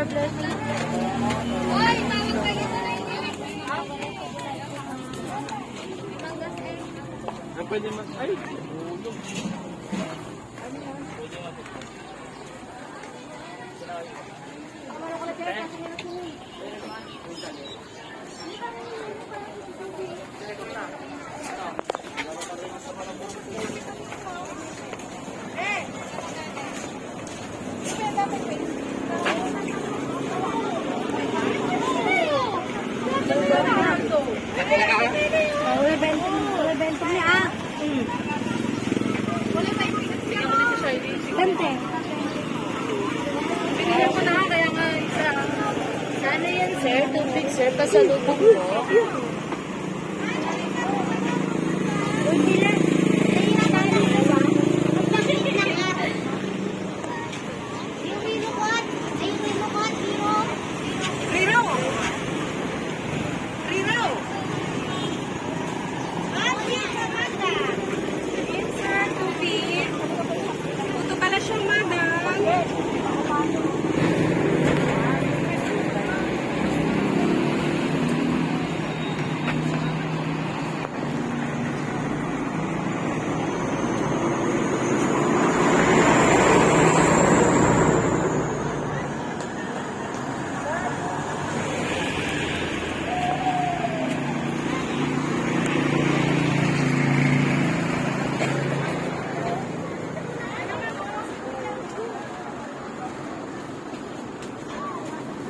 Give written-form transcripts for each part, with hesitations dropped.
Sir Blessing. Hoy, tawag kayo sa line niya. Pwede mas... Ay! Wala bento niya ah. Bente. Pinili ko na kaya nga isa. Sana yan, sir. Tubig, sir. Pasalubong ko.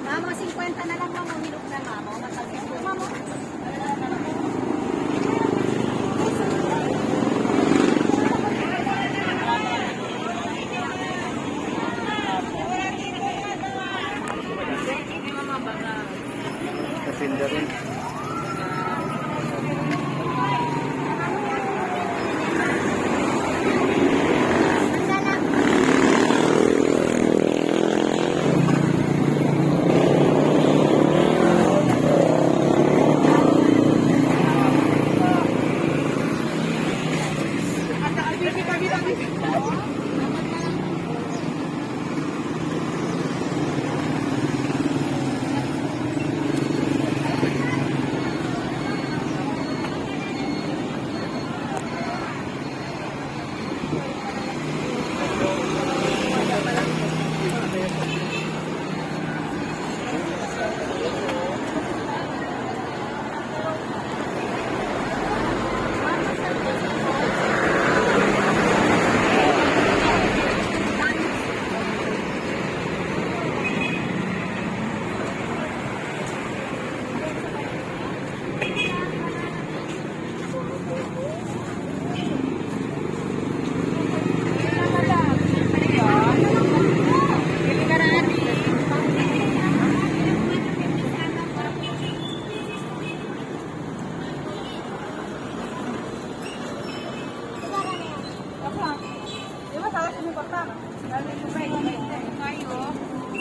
Mama, 50 na lang mamo. Minok na mamo. Matagin mo mamo. Kasinda rin.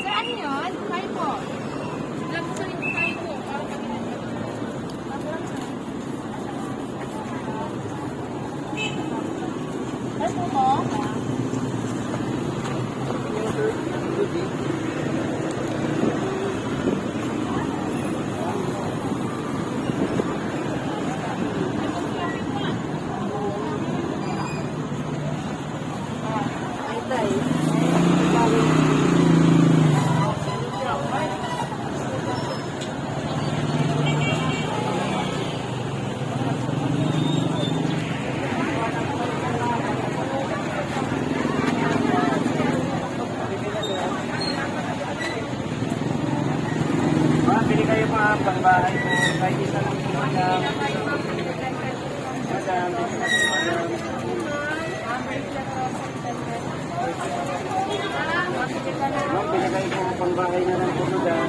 Saan yun? Kayo po. Alam ko sa inyo kayo po. Ano po mo? Bili kayo mga pangbahay po. Kahit isa lang po na. Madam, bili kayo po pangbahay na lang po, madam.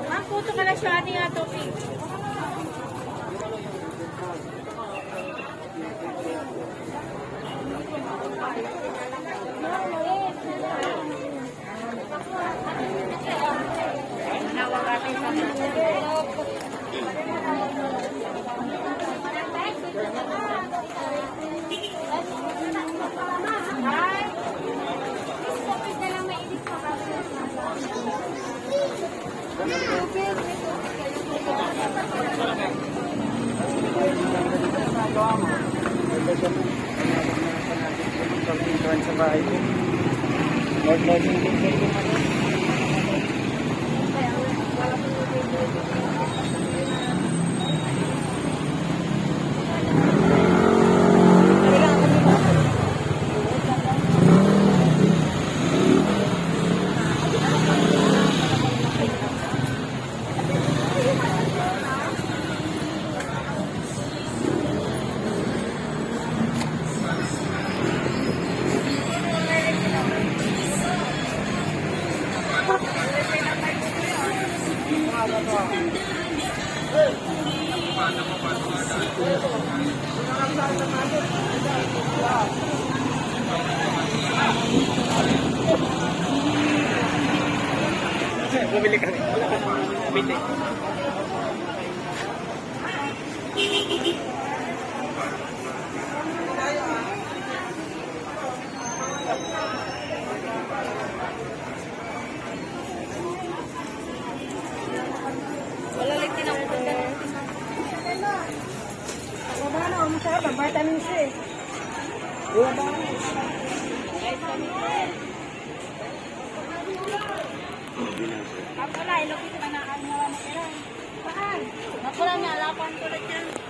Ma'am, photo ka na siya. Ano nga to, gawa mo. Dagdagan mo. Panabang na sa natin sa pag-insurance sa bahay ko. Dagdagan din kayo kung ano. Bumili kami. Bumili. Wala lang tinapos ka. Wala na, umusap. Vitamin C. Wala na. Ako na, ilokit ka na ang nawa mo kira. Paan? Ako lang niya, lapan ko lang yan.